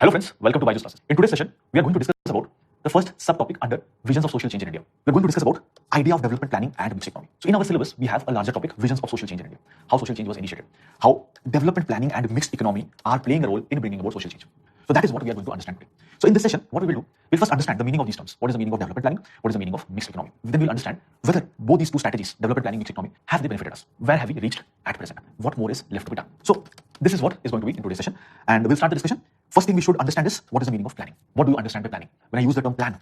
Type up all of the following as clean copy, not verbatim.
Hello friends, welcome to Byju's classes. In today's session, we are going to discuss about the first subtopic under visions of social change in India. We are going to discuss about idea of development planning and mixed economy. So in our syllabus, we have a larger topic, visions of social change in India. How social change was initiated. How development planning and mixed economy are playing a role in bringing about social change. So that is what we are going to understand today. So in this session, what we will do, we'll first understand the meaning of these terms. What is the meaning of development planning? What is the meaning of mixed economy? Then we'll understand whether both these two strategies, development planning, mixed economy, have they benefited us? Where have we reached at present? What more is left to be done? So this is what is going to be in today's session. And we'll start the discussion. First thing we should understand is what is the meaning of planning? What do you understand by planning? When I use the term plan,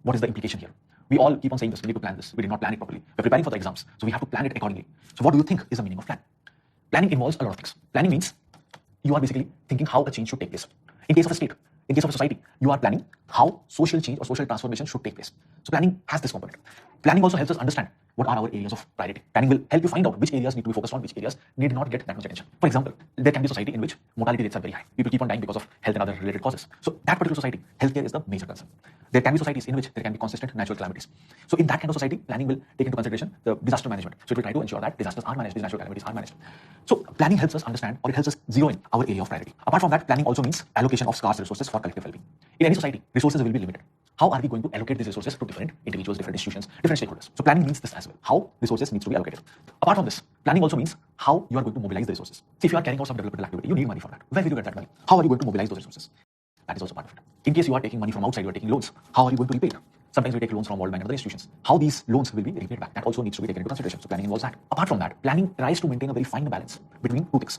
what is the implication here? We all keep on saying this, we need to plan this. We did not plan it properly. We're preparing for the exams, so we have to plan it accordingly. So what do you think is the meaning of plan? Planning involves a lot of things. Planning means you are basically thinking how a change should take place. In case of a state, in case of a society, you are planning how social change or social transformation should take place. So planning has this component. Planning also helps us understand what are our areas of priority. Planning will help you find out which areas need to be focused on, which areas need not get that much attention. For example, there can be a society in which mortality rates are very high. People keep on dying because of health and other related causes. So that particular society, healthcare is the major concern. There can be societies in which there can be consistent natural calamities. So in that kind of society, planning will take into consideration the disaster management. So it will try to ensure that disasters are managed, these natural calamities are managed. So planning helps us understand, or it helps us zero in our area of priority. Apart from that, planning also means allocation of scarce resources for collective well-being. In any society, resources will be limited. How are we going to allocate these resources to different individuals, different institutions, different stakeholders? So planning means this as well. How resources needs to be allocated. Apart from this, planning also means how you are going to mobilize the resources. See, if you are carrying out some developmental activity, you need money for that. Where will you get that money? How are you going to mobilize those resources? That is also part of it. In case you are taking money from outside, you are taking loans. How are you going to repay it? Sometimes we take loans from World Bank and other institutions. How these loans will be repaid back? That also needs to be taken into consideration. So planning involves that. Apart from that, planning tries to maintain a very fine balance between two things: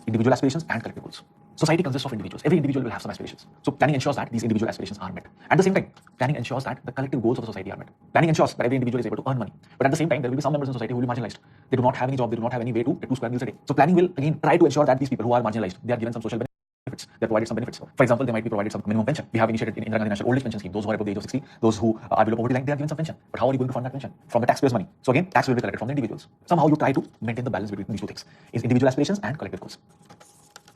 individual aspirations and collective goals. Society consists of individuals. Every individual will have some aspirations. So planning ensures that these individual aspirations are met. At the same time, planning ensures that the collective goals of the society are met. Planning ensures that every individual is able to earn money. But at the same time, there will be some members in society who will be marginalized. They do not have any job. They do not have any way to get 2 square meals a day. So planning will again try to ensure that these people who are marginalized, they are given some social benefits. They are provided some benefits. For example, they might be provided some minimum pension. We have initiated in Indira Gandhi National Old Age Pension Scheme. Those who are above the age of 60, those who are below poverty line, they are given some pension. But how are you going to fund that pension? From the taxpayers' money. So again, tax will be collected from the individuals. Somehow you try to maintain the balance between these two things: is individual aspirations and collective goals.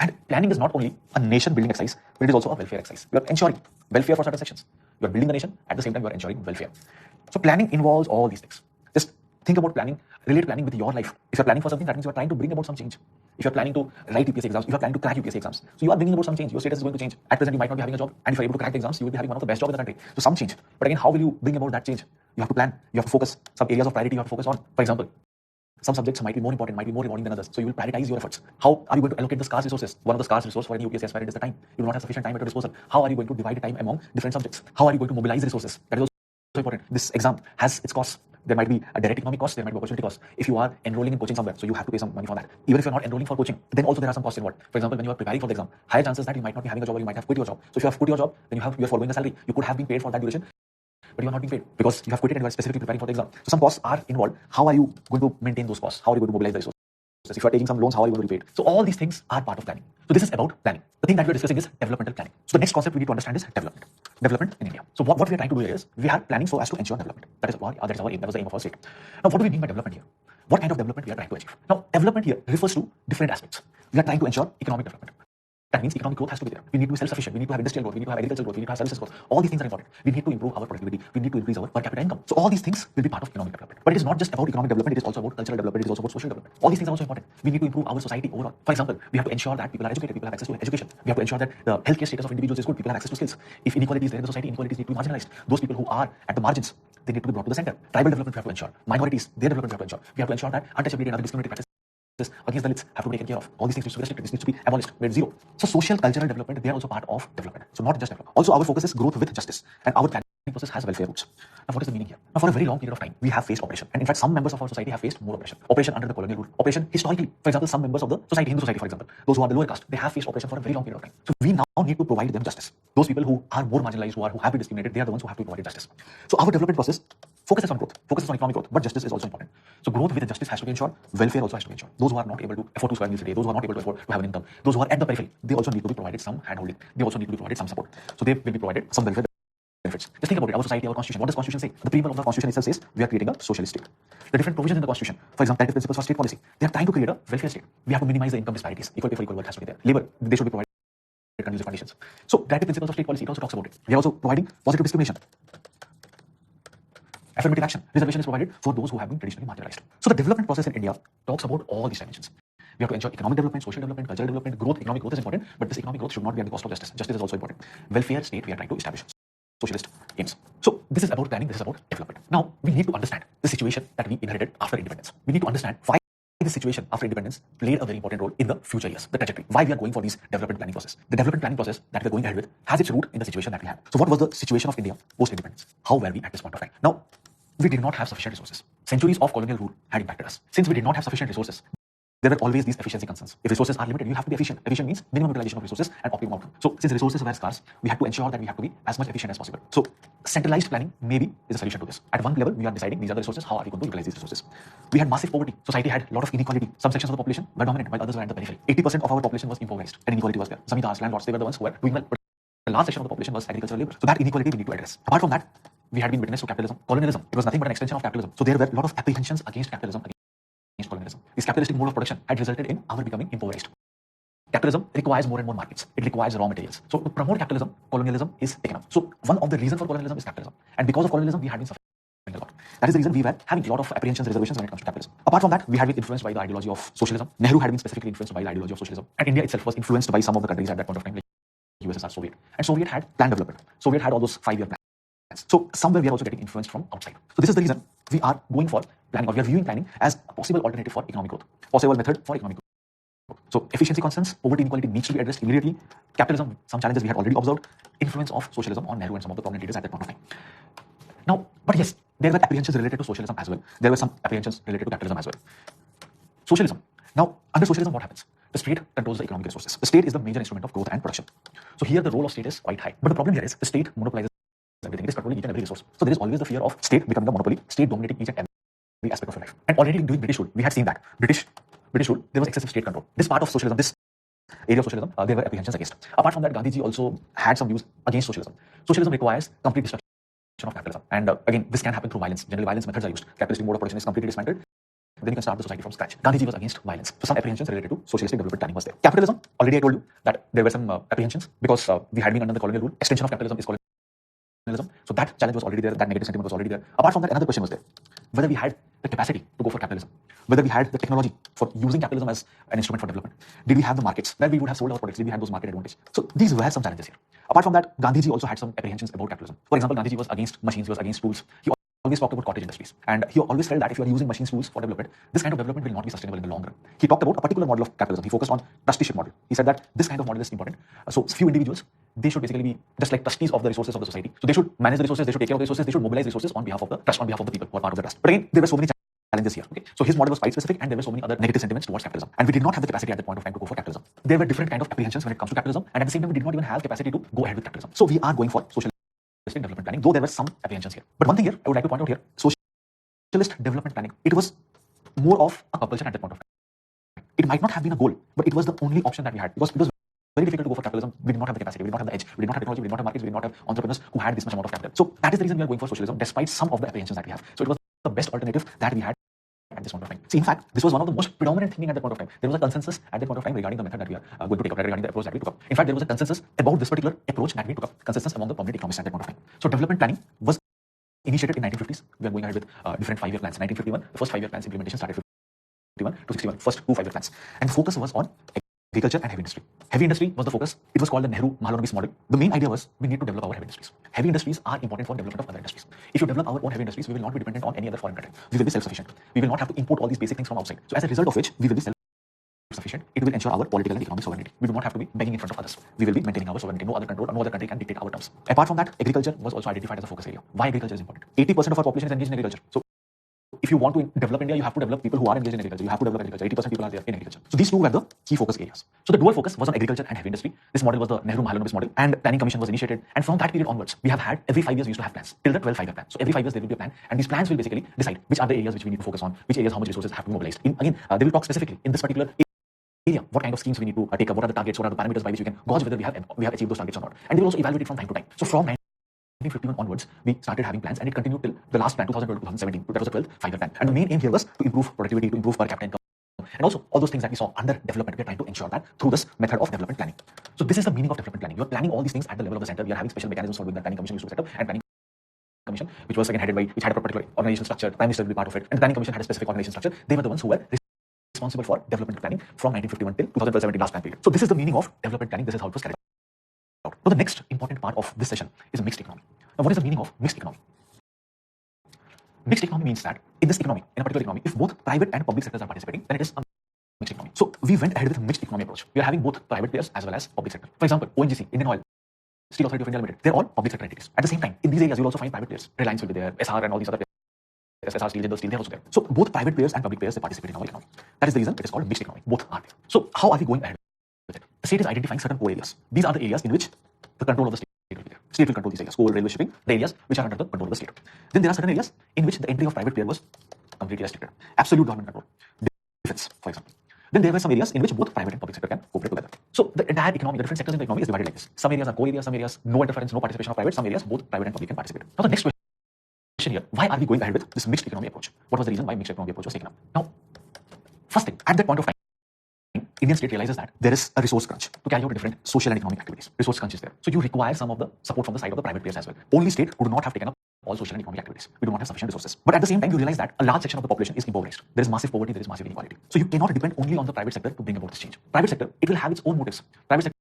And planning is not only a nation building exercise, but it is also a welfare exercise. You are ensuring welfare for certain sections. You are building the nation, at the same time you are ensuring welfare. So planning involves all these things. Just think about planning, relate planning with your life. If you are planning for something, that means you are trying to bring about some change. If you are planning to write UPSC exams, if you are planning to crack UPSC exams, so you are bringing about some change. Your status is going to change. At present, you might not be having a job, and if you are able to crack the exams, you will be having one of the best jobs in the country. So some change. But again, how will you bring about that change? You have to plan. You have to focus. Some areas of priority you have to focus on. For example, some subjects might be more important, might be more rewarding than others. So you will prioritize your efforts. How are you going to allocate the scarce resources? One of the scarce resources for any UPSC aspirant is the time. You do not have sufficient time at your disposal. How are you going to divide the time among different subjects? How are you going to mobilize resources? That is also important. This exam has its costs. There might be a direct economic cost, there might be opportunity cost. If you are enrolling in coaching somewhere, so you have to pay some money for that. Even if you're not enrolling for coaching, then also there are some costs involved. For example, when you are preparing for the exam, higher chances that you might not be having a job or you might have quit your job. So if you have quit your job, then you are following a salary. You could have been paid for that duration, but you are not being paid because you have quit it and you are specifically preparing for the exam. So some costs are involved. How are you going to maintain those costs? How are you going to mobilize the resources? If you are taking some loans, how are you going to repay it? So all these things are part of planning. So this is about planning. The thing that we are discussing is developmental planning. So the next concept we need to understand is development. Development in India. So what we are trying to do here is we are planning so as to ensure development. That is our aim. That was the aim of our state. Now what do we mean by development here? What kind of development we are trying to achieve? Now development here refers to different aspects. We are trying to ensure economic development. That means economic growth has to be there. We need to be self-sufficient. We need to have industrial growth. We need to have agricultural growth. We need to have services growth. All these things are important. We need to improve our productivity. We need to increase our per capita income. So all these things will be part of economic development. But it is not just about economic development. It is also about cultural development. It is also about social development. All these things are also important. We need to improve our society overall. For example, we have to ensure that people are educated. People have access to education. We have to ensure that the healthcare status of individuals is good. People have access to skills. If inequality is there in the society, inequalities need to be marginalized. Those people who are at the margins, they need to be brought to the center. Tribal development we have to ensure. Minorities, their development we have to ensure. We have to ensure that untouchability and other discriminatory practices against the elites have to be taken care of. All these things need to be restricted. This needs to be abolished, made zero. So social, cultural development, they are also part of development. So not just development. Also our focus is growth with justice. And our planning process has welfare roots. Now what is the meaning here? Now for a very long period of time, we have faced oppression. And in fact, some members of our society have faced more oppression. Oppression under the colonial rule. Oppression historically. For example, some members of the society, Hindu society for example, those who are the lower caste, they have faced oppression for a very long period of time. So we now need to provide them justice. Those people who are more marginalized, who have been discriminated, they are the ones who have to be provided justice. So our development process focuses on growth, focuses on economic growth, but justice is also important. So growth with justice has to be ensured, welfare also has to be ensured. Those who are not able to afford 2 square meals a day, those who are not able to afford to have an income, those who are at the periphery, they also need to be provided some handholding. They also need to be provided some support. So they will be provided some welfare benefits. Just think about it, our society, our constitution. What does constitution say? The preamble of the constitution itself says we are creating a socialist state. The different provisions in the constitution, for example, collective principles for state policy, they are trying to create a welfare state. We have to minimize the income disparities. Equal pay for equal work has to be there. Labor, they should be provided conducive conditions. So collective principles of state policy, it also talks about it. We are also providing positive discrimination. Affirmative action, reservation is provided for those who have been traditionally marginalized. So the development process in India talks about all these dimensions. We have to ensure economic development, social development, cultural development, growth. Economic growth is important, but this economic growth should not be at the cost of justice. Justice is also important. Welfare state we are trying to establish. Socialist aims. So this is about planning, this is about development. Now we need to understand the situation that we inherited after independence. We need to understand why this situation after independence played a very important role in the future years, the trajectory, why we are going for these development planning process. The development planning process that we're going ahead with has its root in the situation that we have. So what was the situation of India post-independence? How were we at this point of time? Now, we did not have sufficient resources. Centuries of colonial rule had impacted us. Since we did not have sufficient resources, there were always these efficiency concerns. If resources are limited, you have to be efficient. Efficient means minimum utilization of resources and optimum outcome. So since resources were scarce, we had to ensure that we have to be as much efficient as possible. So centralized planning maybe is a solution to this. At one level, we are deciding these are the resources, how are we going to utilize these resources? We had massive poverty. Society had a lot of inequality. Some sections of the population were dominant while others were at the periphery. 80% of our population was impoverished and inequality was there. Zamindars, landlords, they were the ones who were doing well. But the large section of the population was agricultural labor. So that inequality we need to address. Apart from that, we had been witness to capitalism, colonialism. It was nothing but an extension of capitalism. So there were a lot of apprehensions against capitalism, against colonialism. This capitalistic mode of production had resulted in our becoming impoverished. Capitalism requires more and more markets. It requires raw materials. So to promote capitalism, colonialism is taken up. So one of the reasons for colonialism is capitalism. And because of colonialism, we had been suffering a lot. That is the reason we were having a lot of apprehensions, reservations when it comes to capitalism. Apart from that, we had been influenced by the ideology of socialism. Nehru had been specifically influenced by the ideology of socialism. And India itself was influenced by some of the countries at that point of time, like USSR, Soviet. And Soviet had plan development. Soviet had all those 5-year plans. So somewhere we are also getting influenced from outside. So this is the reason we are going for planning, or we are viewing planning as a possible alternative for economic growth, possible method for economic growth. So efficiency concerns, poverty inequality needs to be addressed immediately. Capitalism, some challenges we had already observed. Influence of socialism on Nehru and some of the prominent leaders at that point of time. Now, but yes, there were apprehensions related to socialism as well. There were some apprehensions related to capitalism as well. Socialism. Now, under socialism, what happens? The state controls the economic resources. The state is the major instrument of growth and production. So here the role of state is quite high. But the problem here is the state monopolizes everything. It is controlling each and every resource. So there is always the fear of state becoming a monopoly, state dominating each and every aspect of your life. And already during British rule, we had seen that. British rule, there was excessive state control. This part of socialism, this area of socialism, there were apprehensions against. Apart from that, Gandhiji also had some views against socialism. Socialism requires complete destruction of capitalism. And again, this can happen through violence. Generally, violence methods are used. Capitalistic mode of production is completely dismantled. Then you can start the society from scratch. Gandhiji was against violence. So some apprehensions related to socialistic development planning was there. Capitalism, already I told you that there were some apprehensions because we had been under the colonial rule. Extension of capitalism is colonialism. So that challenge was already there. That negative sentiment was already there. Apart from that, another question was there. Whether we had the capacity to go for capitalism. Whether we had the technology for using capitalism as an instrument for development. Did we have the markets where we would have sold our products? Did we have those market advantage? So these were some challenges here. Apart from that, Gandhiji also had some apprehensions about capitalism. For example, Gandhiji was against machines, he was against tools. He always talked about cottage industries. And he always felt that if you are using machines, tools for development, this kind of development will not be sustainable in the long run. He talked about a particular model of capitalism. He focused on trusteeship model. He said that this kind of model is important. So few individuals, they should basically be just like trustees of the resources of the society. So they should manage the resources, they should take care of the resources, they should mobilize resources on behalf of the trust, on behalf of the people who are part of the trust. But again, there were so many challenges here. Okay, so his model was quite specific, and there were so many other negative sentiments towards capitalism. And we did not have the capacity at that point of time to go for capitalism. There were different kind of apprehensions when it comes to capitalism, and at the same time, we did not even have capacity to go ahead with capitalism. So we are going for socialistic development planning, though there were some apprehensions here. But one thing here I would like to point out here, socialist development planning, it was more of a compulsion at that point of time. It might not have been a goal, but it was the only option that we had because it was very difficult to go for capitalism. We did not have the capacity, we did not have the edge, we did not have technology, we did not have markets, we did not have entrepreneurs who had this much amount of capital. So that is the reason we are going for socialism despite some of the apprehensions that we have. So it was the best alternative that we had at this point of time. See, in fact, this was one of the most predominant thinking at that point of time. There was a consensus at that point of time regarding the method that we are going to take up, regarding the approach that we took up. In fact, there was a consensus about this particular approach that we took up, consensus among the prominent economists at that point of time. So development planning was initiated in 1950s. We are going ahead with different 5-year plans. 1951, the first 5-year plans implementation started 51 to 61, first 2 5-year plans. And the focus was on agriculture and heavy industry. Heavy industry was the focus. It was called the Nehru-Mahalanobis model. The main idea was we need to develop our heavy industries. Heavy industries are important for development of other industries. If you develop our own heavy industries, we will not be dependent on any other foreign country. We will be self-sufficient. We will not have to import all these basic things from outside. So as a result of which, we will be self-sufficient. It will ensure our political and economic sovereignty. We do not have to be begging in front of others. We will be maintaining our sovereignty. No other control, no other country can dictate our terms. Apart from that, agriculture was also identified as a focus area. Why agriculture is important? 80% of our population is engaged in agriculture. So if you want to develop India, you have to develop people who are engaged in agriculture. You have to develop agriculture. 80% people are there in agriculture. So these two were the key focus areas. So the dual focus was on agriculture and heavy industry. This model was the Nehru-Mahalanobis model, and planning commission was initiated. And from that period onwards, we have had every 5 years we used to have plans till the 12 5-year plan. So every 5 years there will be a plan, and these plans will basically decide which are the areas which we need to focus on, which areas how much resources have to be mobilized. They will talk specifically in this particular area what kind of schemes we need to take up, what are the targets, what are the parameters by which we can gauge whether we have achieved those targets or not. And they will also evaluate it from time to time. So from 1951 onwards, we started having plans, and it continued till the last plan, 2012 to 2017. That was the 12th 5-year plan. And the main aim here was to improve productivity, to improve per capita income, and also all those things that we saw under development. We are trying to ensure that through this method of development planning. So this is the meaning of development planning. You are planning all these things at the level of the center. We are having special mechanisms for doing that. Planning commission used to set up, and planning commission, which was again headed by, which had a particular organizational structure. Prime Minister will be part of it, and the planning commission had a specific organizational structure. They were the ones who were responsible for development planning from 1951 till 2012-17 last plan period. So this is the meaning of development planning. This is how it was carried out. Now the next important part of this session is mixed economy. Now what is the meaning of mixed economy? Mixed economy means that in this economy, in a particular economy, if both private and public sectors are participating, then it is a mixed economy. So we went ahead with a mixed economy approach. We are having both private players as well as public sector. For example, ONGC, Indian Oil, Steel Authority of India Limited, they're all public sector entities. At the same time, in these areas, you'll also find private players. Reliance will be there, SR and all these other players, SR Steel, Jindal Steel, they're also there. So both private players and public players, they participate in our economy. That is the reason it is called mixed economy. Both are there. So how are we going ahead with it? The state is identifying certain core areas. These are the areas in which the control of the state will be there. State will control these areas, coal, railway, shipping, the areas which are under the control of the state. Then there are certain areas in which the entry of private player was completely restricted. Absolute government control. Defense, for example. Then there were some areas in which both private and public sector can cooperate together. So the entire economy, the different sectors in the economy is divided like this. Some areas are core areas, some areas no interference, no participation of private, some areas both private and public can participate. Now the next question here, why are we going ahead with this mixed economy approach? What was the reason why mixed economy approach was taken up? Now, first thing, at that point of time, Indian state realizes that there is a resource crunch to carry out different social and economic activities. Resource crunch is there. So you require some of the support from the side of the private players as well. Only state could not have taken up all social and economic activities. We do not have sufficient resources. But at the same time, you realize that a large section of the population is impoverished. There is massive poverty, there is massive inequality. So you cannot depend only on the private sector to bring about this change. Private sector, it will have its own motives. Private sector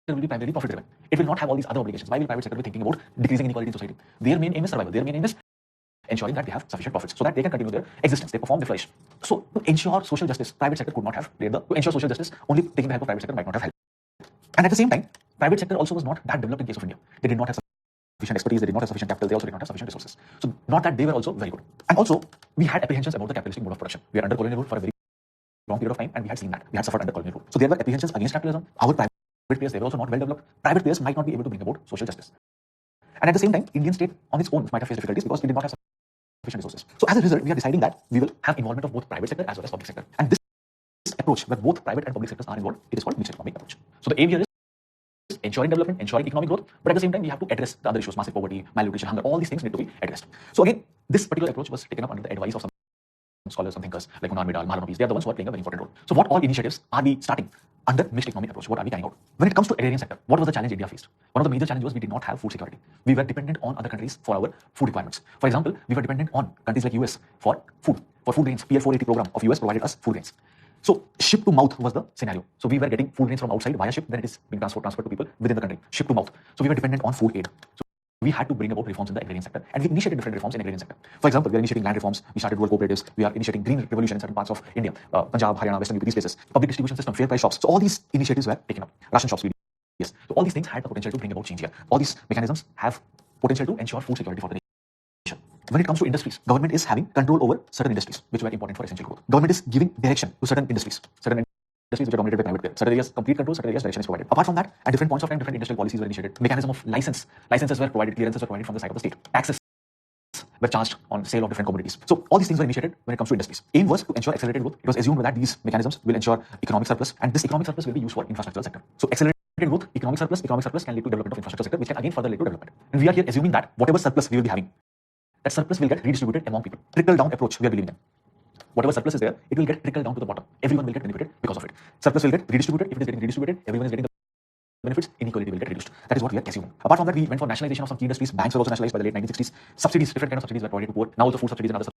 will be primarily profit driven. It will not have all these other obligations. Why will private sector be thinking about decreasing inequality in society? Their main aim is survival. Their main aim is ensuring that they have sufficient profits so that they can continue their existence, they perform, they flourish. So to ensure social justice, private sector could not have played to ensure social justice, only taking the help of private sector might not have helped. And at the same time, private sector also was not that developed in case of India. They did not have sufficient expertise, they did not have sufficient capital, they also did not have sufficient resources. So not that they were also very good. And also, we had apprehensions about the capitalistic mode of production. We are under colonial rule for a very long period of time, and we had seen that. We had suffered under colonial rule. So there were apprehensions against capitalism. Our private players, they were also not well developed. Private players might not be able to bring about social justice. And at the same time, Indian state on its own might have faced difficulties because it did not have sufficient resources. So as a result, we are deciding that we will have involvement of both private sector as well as public sector. And this approach, where both private and public sectors are involved, it is called mixed economic approach. So the aim here is ensuring development, ensuring economic growth, but at the same time, we have to address the other issues, massive poverty, malnutrition, hunger, all these things need to be addressed. So again, this particular approach was taken up under the advice of some scholars, some thinkers like Munnar Midal, Mahalanobis. They are the ones who are playing a very important role. So what all initiatives are we starting under mixed economic approach? What are we carrying out? When it comes to agrarian sector, what was the challenge India faced? One of the major challenges was we did not have food security. We were dependent on other countries for our food requirements. For example, we were dependent on countries like US for food grains. PL480 program of US provided us food grains. So ship to mouth was the scenario. So we were getting food grains from outside via ship, then it is being transferred to people within the country. Ship to mouth. So we were dependent on food aid. So we had to bring about reforms in the agrarian sector, and we initiated different reforms in agrarian sector. For example, we are initiating land reforms, we started rural cooperatives, we are initiating green revolution in certain parts of India, Punjab, Haryana, Western UP, these places, public distribution system, fair price shops. So all these initiatives were taken up. Ration shops, yes. So all these things had the potential to bring about change here. All these mechanisms have potential to ensure food security for the nation. When it comes to industries, government is having control over certain industries which were important for essential growth. Government is giving direction to certain industries, certain industries which are dominated by private players. Certain areas complete control, certain areas direction is provided. Apart from that, at different points of time, different industrial policies were initiated. Mechanism of licenses were provided, clearances were provided from the side of the state. Taxes were charged on sale of different commodities. So all these things were initiated when it comes to industries. Aim was to ensure accelerated growth. It was assumed that these mechanisms will ensure economic surplus, and this economic surplus will be used for infrastructural sector. So accelerated growth, economic surplus can lead to development of infrastructure sector, which can again further lead to development. And we are here assuming that whatever surplus we will be having, that surplus will get redistributed among people. Trickle down approach we are believing in. Whatever surplus is there, it will get trickled down to the bottom. Everyone will get benefited because of it. Surplus will get redistributed. If it is getting redistributed, everyone is getting the benefits. Inequality will get reduced. That is what we are assuming. Apart from that, we went for nationalization of some key industries. Banks were also nationalized by the late 1960s. Subsidies, different kinds of subsidies were provided to poor. Now also food subsidies and other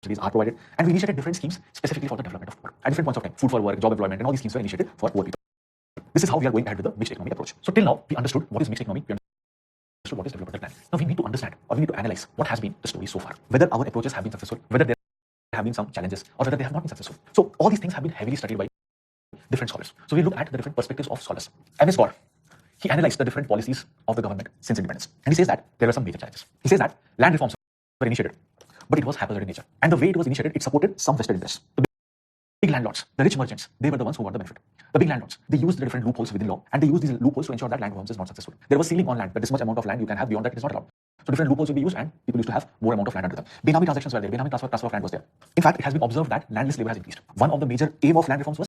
subsidies are provided. And we initiated different schemes specifically for the development of poor. At different points of time, food for work, job employment, and all these schemes were initiated for poor people. This is how we are going ahead with the mixed economic approach. So till now, we understood what is mixed economy. We understood what is developmental plan. Now we need to understand, or we need to analyze what has been the story so far. Whether our approaches have been successful, whether there have been some challenges, or whether they have not been successful. So all these things have been heavily studied by different scholars. So we look at the different perspectives of scholars. M.S. Gaur, he analyzed the different policies of the government since independence. And he says that there were some major challenges. He says that land reforms were initiated, but it was haphazard in nature. And the way it was initiated, it supported some vested interests. The big landlords, the rich merchants, they were the ones who got the benefit. The big landlords, they used the different loopholes within law, and they used these loopholes to ensure that land reforms is not successful. There was ceiling on land, that this much amount of land you can have, beyond that it is not allowed. So different loopholes will be used, and people used to have more amount of land under them. Benami transactions were there, Benami transfer of land was there. In fact, it has been observed that landless labor has increased. One of the major aim of land reforms was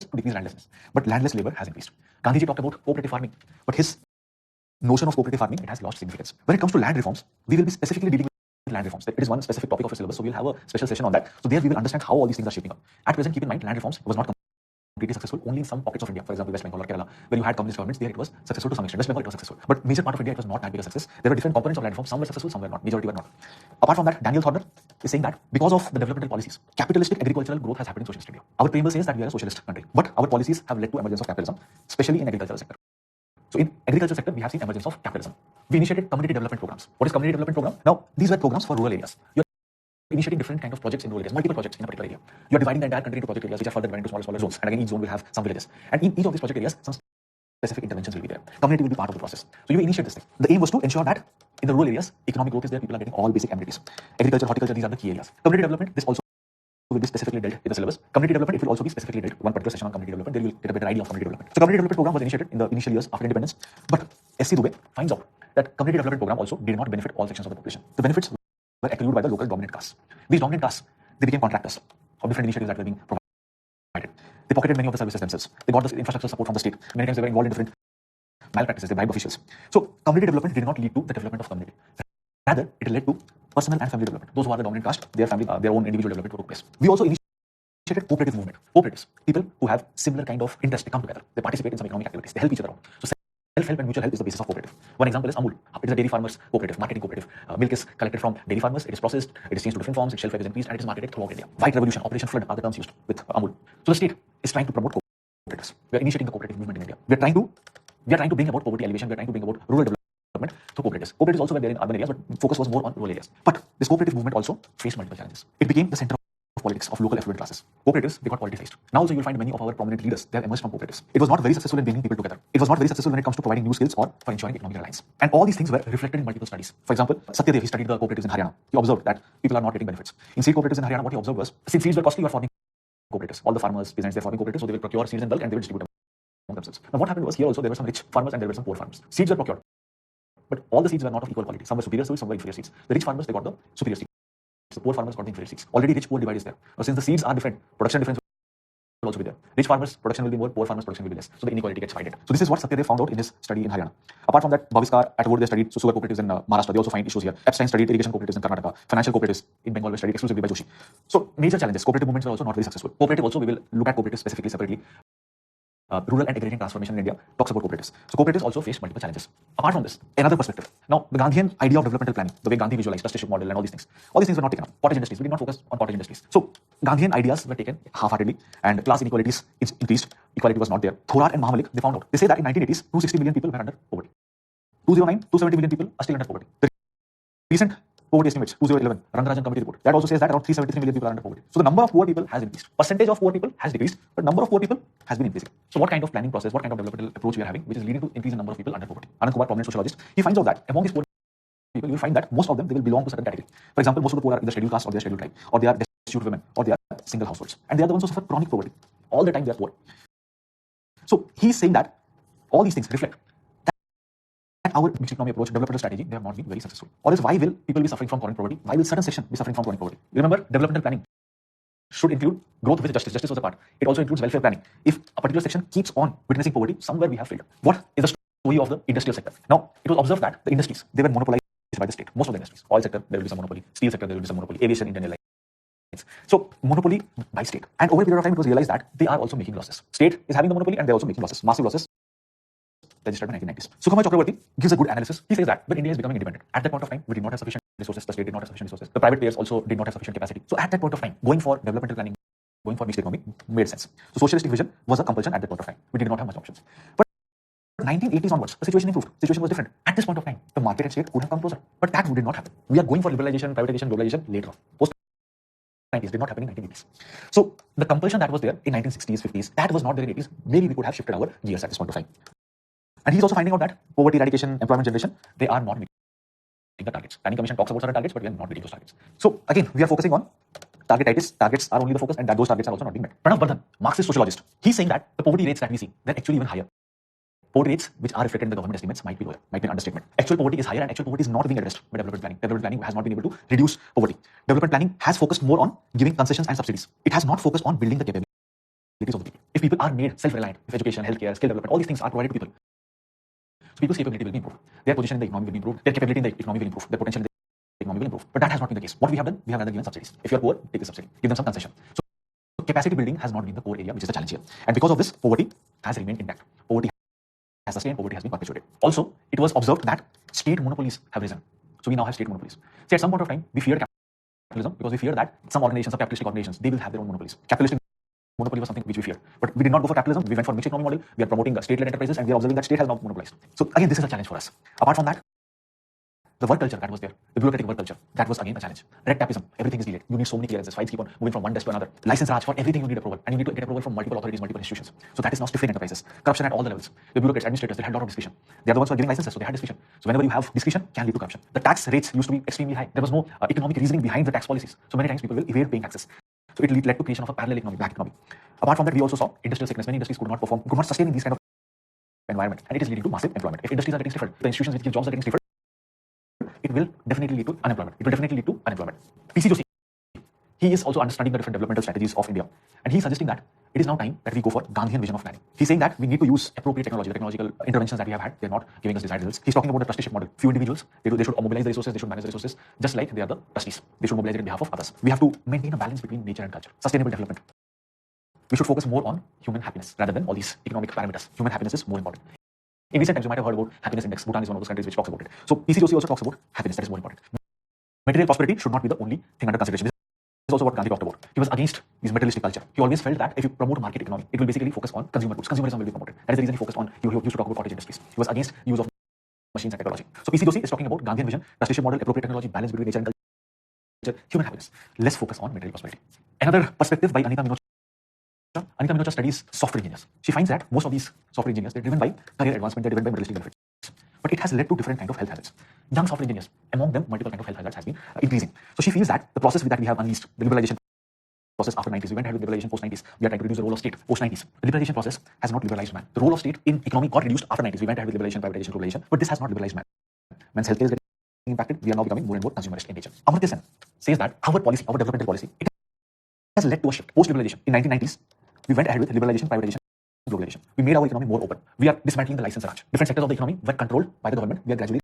to decrease landlessness, but landless labor has increased. Gandhiji talked about cooperative farming, but his notion of cooperative farming, it has lost significance. When it comes to land reforms, we will be specifically dealing with land reforms. It is one specific topic of a syllabus, so we'll have a special session on that. So there we will understand how all these things are shaping up. At present, keep in mind, land reforms was not completely successful only in some pockets of India. For example, West Bengal or Kerala, where you had communist governments, there it was successful to some extent. West Bengal, it was successful. But major part of India, it was not that big a success. There were different components of land reform. Some were successful, some were not. Majority were not. Apart from that, Daniel Thorner, is saying that because of the developmental policies, capitalistic agricultural growth has happened in socialist India. Our preamble says that we are a socialist country, but our policies have led to emergence of capitalism, especially in agricultural sector. So in agricultural sector, we have seen emergence of capitalism. We initiated community development programs. What is community development program? Now, these were programs for rural areas. You're initiating different kind of projects in rural areas, multiple projects in a particular area. You're dividing the entire country into project areas, which are further divided into smaller zones. And again, each zone will have some villages. And in each of these project areas, some specific interventions will be there. Community will be part of the process. So you initiate this thing. The aim was to ensure that in the rural areas, economic growth is there, people are getting all basic amenities. Agriculture, horticulture, these are the key areas. Community development, this also will be specifically dealt in the syllabus. Community development, it will also be specifically dealt. One particular session on community development, there you will get a better idea of community development. So community development program was initiated in the initial years after independence, but S.C. Dubey finds out that community development program also did not benefit all sections of the population. The benefits were accrued by the local dominant castes. These dominant castes, they became contractors of different initiatives that were being provided. They pocketed many of the services themselves. They got the infrastructure support from the state. Many times they were involved in different malpractices, they bribed officials. So community development did not lead to the development of community. Rather, it led to personal and family development. Those who are the dominant caste, their family, their own individual development took place. We also initiated cooperative movement. Cooperatives, people who have similar kind of interest, they come together. They participate in some economic activities. They help each other out. So self-help and mutual help is the basis of cooperative. One example is Amul. It is a dairy farmers cooperative, marketing cooperative. Milk is collected from dairy farmers, it is processed, it is changed to different forms, its shelf life is increased, and it is marketed throughout India. White revolution, Operation Flood are the terms used with Amul. So the state is trying to promote cooperatives. We are initiating the cooperative movement in India. We are trying to bring about poverty alleviation. We are trying to bring about rural development through cooperatives. Cooperatives also were there in urban areas, but focus was more on rural areas. But this cooperative movement also faced multiple challenges. It became the center of politics of local affluent classes. Cooperatives, they got politicized. Now also you will find many of our prominent leaders, they have emerged from cooperatives. It was not very successful in bringing people together. It was not very successful when it comes to providing new skills or for ensuring economic reliance. And all these things were reflected in multiple studies. For example, Satyadev, he studied the cooperatives in Haryana. He observed that people are not getting benefits. In seed cooperatives in Haryana, what he observed was, since seeds were costly, you are forming cooperatives. All the farmers, peasants, they're forming cooperatives, so they will procure seeds in bulk and they will distribute them among themselves. Now what happened was, here also there were some rich farmers and there were some poor farmers. Seeds were procured, but all the seeds were not of equal quality. Some were superior seeds, some were inferior seeds. The rich farmers, they got the superior seeds. The poor farmers got the inferior seeds. Already rich-poor divide is there. Now, since the seeds are different, production difference will also be there. Rich farmers, production will be more, poor farmers, production will be less. So the inequality gets widened. So this is what Satyadev found out in his study in Haryana. Apart from that, Bhaviskar at Wood, they studied sugar cooperatives in Maharashtra. They also find issues here. Epstein studied irrigation cooperatives in Karnataka. Financial cooperatives in Bengal were studied exclusively by Joshi. So major challenges. Cooperative movements were also not very successful. Cooperative also, we will look at cooperatives specifically separately. Rural and agrarian transformation in India talks about cooperatives. So cooperatives also face multiple challenges. Apart from this, another perspective. Now, the Gandhian idea of developmental planning, the way Gandhi visualized trusteeship model and all these things were not taken up. Cottage industries, we did not focus on cottage industries. So Gandhian ideas were taken half-heartedly, and class inequalities increased. Equality was not there. Thorar and Mahamalik, they found out. They say that in 1980s, 260 million people were under poverty. 2009, 270 million people are still under poverty. The recent poverty estimates, 2011, Rangarajan committee report, that also says that around 373 million people are under poverty. So the number of poor people has increased. Percentage of poor people has decreased, but number of poor people has been increasing. So what kind of planning process, what kind of developmental approach we are having, which is leading to increase in number of people under poverty? Anand Kumar, prominent sociologist, he finds out that among these poor people, you will find that most of them, they will belong to a certain category. For example, most of the poor are either scheduled caste or they are scheduled tribe, or they are destitute women, or they are single households. And they are the ones who suffer chronic poverty. All the time they are poor. So he is saying that all these things reflect that our mixed economy approach, developmental strategy, they have not been very successful. Or else why will people be suffering from chronic poverty? Why will certain section be suffering from chronic poverty? Remember, developmental planning should include growth with justice. Justice was a part. It also includes welfare planning. If a particular section keeps on witnessing poverty, somewhere we have failed. What is the story of the industrial sector? Now, it was observed that the industries, they were monopolized by the state. Most of the industries. Oil sector, there will be some monopoly. Steel sector, there will be some monopoly. Aviation, Indian Airlines. So, monopoly by state. And over a period of time, it was realized that they are also making losses. State is having the monopoly and they're also making losses. Massive losses. Registered in 1990s. Sukhmay Chakrabarti gives a good analysis. He says that when India is becoming independent, at that point of time, we did not have sufficient resources, the state did not have sufficient resources, the private players also did not have sufficient capacity. So at that point of time, going for developmental planning, going for mixed economy made sense. So socialistic vision was a compulsion at that point of time. We did not have much options. But 1980s onwards, the situation improved. The situation was different. At this point of time, the market and state could have come closer. But that did not happen. We are going for liberalization, privatization, globalization later on. Post 90s did not happen in 1980s. So the compulsion that was there in 1960s, 50s, that was not there in 80s. Maybe we could have shifted our gears at this point of time. And he's also finding out that poverty eradication, employment generation, they are not meeting the targets. Planning Commission talks about certain targets, but we are not meeting those targets. So again, we are focusing on targetitis. Targets are only the focus, and that those targets are also not being met. Pranav Bardhan, Marxist sociologist, he's saying that the poverty rates that we see, they're actually even higher. Poverty rates, which are reflected in the government estimates, might be lower, might be an understatement. Actual poverty is higher, and actual poverty is not being addressed by development planning. Development planning has not been able to reduce poverty. Development planning has focused more on giving concessions and subsidies. It has not focused on building the capabilities of the people. If people are made self-reliant, if education, healthcare, skill development, all these things are provided to people, so people's capability will be improved. Their position in the economy will be improved. Their capability in the economy will improve. Their potential in the economy will improve. But that has not been the case. What we have done, we have rather given subsidies. If you are poor, take the subsidy. Give them some concession. So capacity building has not been the core area, which is the challenge here. And because of this, poverty has remained intact. Poverty has sustained, poverty has been perpetuated. Also, it was observed that state monopolies have risen. So we now have state monopolies. See, at some point of time, we feared because we fear that some organizations, some capitalistic organizations, they will have their own monopolies. Capitalistic monopoly was something which we feared. But we did not go for capitalism. We went for mixed economy model. We are promoting state-led enterprises, and we are observing that state has now monopolized. So again, this is a challenge for us. Apart from that, the work culture that was there, the bureaucratic work culture, that was again a challenge. Red tapism, everything is delayed. You need so many clearances. Files keep on moving from one desk to another. License Raj, for everything you need approval. And you need to get approval from multiple authorities, multiple institutions. So that is now stifling enterprises. Corruption at all the levels. The bureaucrats, administrators, they had a lot of discretion. They are the ones who are giving licenses, so they had discretion. So whenever you have discretion, can lead to corruption. The tax rates used to be extremely high. There was no economic reasoning behind the tax policies. So many times people will evade paying taxes. So it led to creation of a parallel economy, black economy. Apart from that, we also saw industrial sickness. Many industries could not perform, could not sustain in these kind of environment, and it is leading to massive employment. If industries are getting stifled, the institutions which give jobs are getting stifled, it will definitely lead to unemployment. It will definitely lead to unemployment. PC Joshi, he is also understanding the different developmental strategies of India, and he is suggesting that it is now time that we go for Gandhian vision of planning. He's saying that we need to use appropriate technology, the technological interventions that we have had, they're not giving us desired results. He's talking about the trusteeship model. Few individuals, they should mobilize the resources, they should manage the resources, just like they are the trustees. They should mobilize it on behalf of others. We have to maintain a balance between nature and culture. Sustainable development. We should focus more on human happiness rather than all these economic parameters. Human happiness is more important. In recent times, you might have heard about happiness index. Bhutan is one of those countries which talks about it. So PC Joshi also talks about happiness, that is more important. Material prosperity should not be the only thing under consideration. This is also what Gandhi talked about. He was against this materialistic culture. He always felt that if you promote market economy, it will basically focus on consumer goods. Consumerism will be promoted. That is the reason he focused on, he used to talk about cottage industries. He was against use of machines and technology. So PC Joshi is talking about Gandhian vision, trusteeship model, appropriate technology, balance between nature and culture, human happiness. Less focus on material prosperity. Another perspective by Anita Minocha. Anita Minocha studies software engineers. She finds that most of these software engineers, they're driven by career advancement, they're driven by materialistic benefits. But it has led to different kind of health hazards. Young software engineers, among them, multiple kind of health hazards has been increasing. So she feels that the process that we have unleashed, the liberalization process after 90s, we went ahead with liberalization post 90s. We are trying to reduce the role of state post 90s. The liberalization process has not liberalized man. The role of state in economy got reduced after 90s. We went ahead with liberalization, privatization, globalization, but this has not liberalized man. Man's health is getting impacted. We are now becoming more and more consumerist in nature. Amartya Sen says that our policy, our developmental policy, it has led to a shift post liberalization. In 1990s, we went ahead with liberalization, privatization, globalization. We made our economy more open. We are dismantling the license Raj. Different sectors of the economy were controlled by the government. We are gradually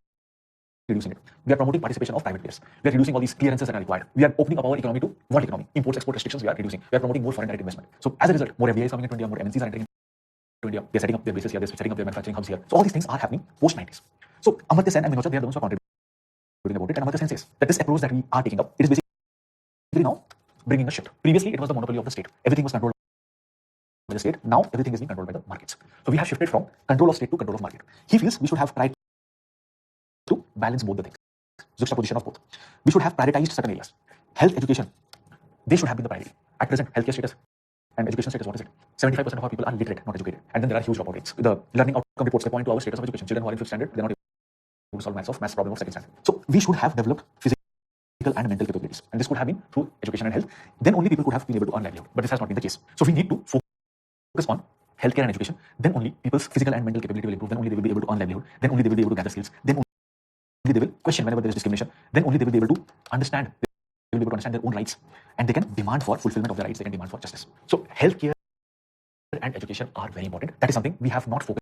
reducing it. We are promoting participation of private players. We are reducing all these clearances that are required. We are opening up our economy to world economy. Imports, export restrictions we are reducing. We are promoting more foreign direct investment. So as a result, more FDI is coming into India, more MNCs are entering into India. They are setting up their bases here, they are setting up their manufacturing hubs here. So all these things are happening post 90s. So Amartya Sen and Minocha, they are the ones who are contributing about it. And Amartya Sen says that this approach that we are taking up, it is basically now bringing a shift. Previously, it was the monopoly of the state. Everything was controlled by the state. Now everything is being controlled by the markets. So we have shifted from control of state to control of market. He feels we should have tried to balance both the things. Juxtaposition of both. We should have prioritized certain areas. Health, education, they should have been the priority. At present, healthcare status and education status, what is it? 75% of our people are literate, not educated. And then there are huge dropout rates. The learning outcome reports, they point to our status of education. Children who are in 5th standard, they're not able to solve maths problem of 2nd standard. So we should have developed physical and mental capabilities. And this could have been through education and health. Then only people could have been able to earn livelihood. But this has not been the case. So we need to focus on healthcare and education. Then only people's physical and mental capability will improve. Then only they will be able to earn livelihood. Then only they will be able to gather skills. Then only they will question whenever there is discrimination. Then only they will be able to understand. They will be able to understand their own rights. And they can demand for fulfillment of their rights. They can demand for justice. So healthcare and education are very important. That is something we have not focused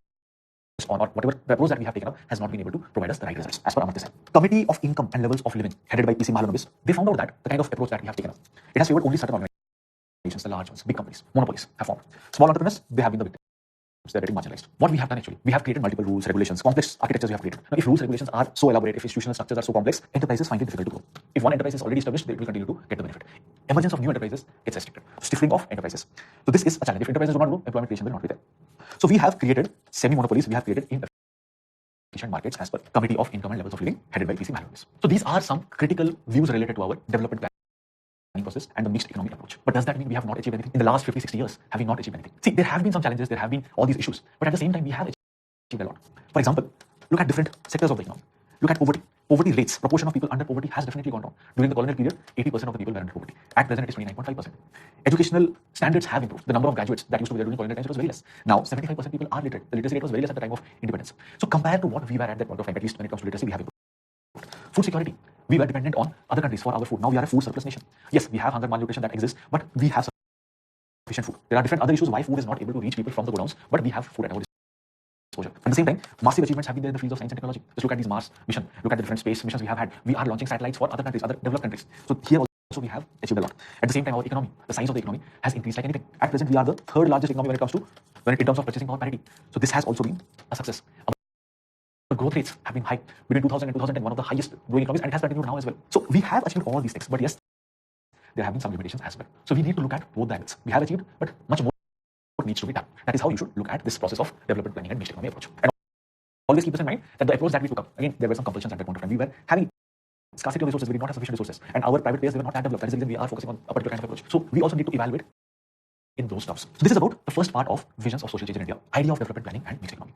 on, or whatever the approach that we have taken up has not been able to provide us the right results, as per Amartya Sen. Committee of Income and Levels of Living, headed by PC Mahalanobis, they found out that the kind of approach that we have taken up, it has favored only certain organizations, the large ones, big companies, monopolies have formed. Small entrepreneurs, they have been the victims. They're getting marginalized. What we have done actually, we have created multiple rules, regulations, complex architectures we have created. Now, if rules, regulations are so elaborate, if institutional structures are so complex, enterprises find it difficult to grow. If one enterprise is already established, they will continue to get the benefit. Emergence of new enterprises gets restricted. Stifling of enterprises. So this is a challenge. If enterprises do not grow, employment creation will not be there. So we have created semi-monopolies, we have created efficient markets as per Committee of Income and Levels of Living, headed by PC Mahalanobis. So these are some critical views related to our development planning process and the mixed economy approach. But does that mean we have not achieved anything? In the last 50, 60 years, have we not achieved anything? See, there have been some challenges, there have been all these issues, but at the same time, we have achieved a lot. For example, look at different sectors of the economy. Look at poverty. Poverty rates, proportion of people under poverty has definitely gone down. During the colonial period, 80% of the people were under poverty. At present, it is 29.5%. Educational standards have improved. The number of graduates that used to be there during colonial times was very less. Now, 75% people are literate. The literacy rate was very less at the time of independence. So compared to what we were at that point of time, at least when it comes to literacy, we have improved. Food security. We were dependent on other countries for our food. Now we are a food surplus nation. Yes, we have hunger, malnutrition that exists, but we have sufficient food. There are different other issues why food is not able to reach people from the godowns, but we have food at our disposal. At the same time, massive achievements have been there in the fields of science and technology. Just look at these Mars mission. Look at the different space missions we have had. We are launching satellites for other countries, other developed countries. So here also we have achieved a lot. At the same time, our economy, the size of the economy has increased like anything. At present, we are the third largest economy when it comes to in terms of purchasing power parity. So this has also been a success. Our growth rates have been high between 2000 and 2010, one of the highest growing economies, and it has continued now as well. So we have achieved all these things. But yes, there have been some limitations as well. So we need to look at both the angles. We have achieved, but much more needs to be done. That is how you should look at this process of development planning and mixed economy approach. And always keep this in mind that the approach that we took up, again, there were some compulsions at that point of time. We were having scarcity of resources, we did not have sufficient resources, and our private players, they were not that developed. That is the reason we are focusing on a particular kind of approach. So we also need to evaluate in those terms. So this is about the first part of visions of social change in India, idea of development planning and mixed economy.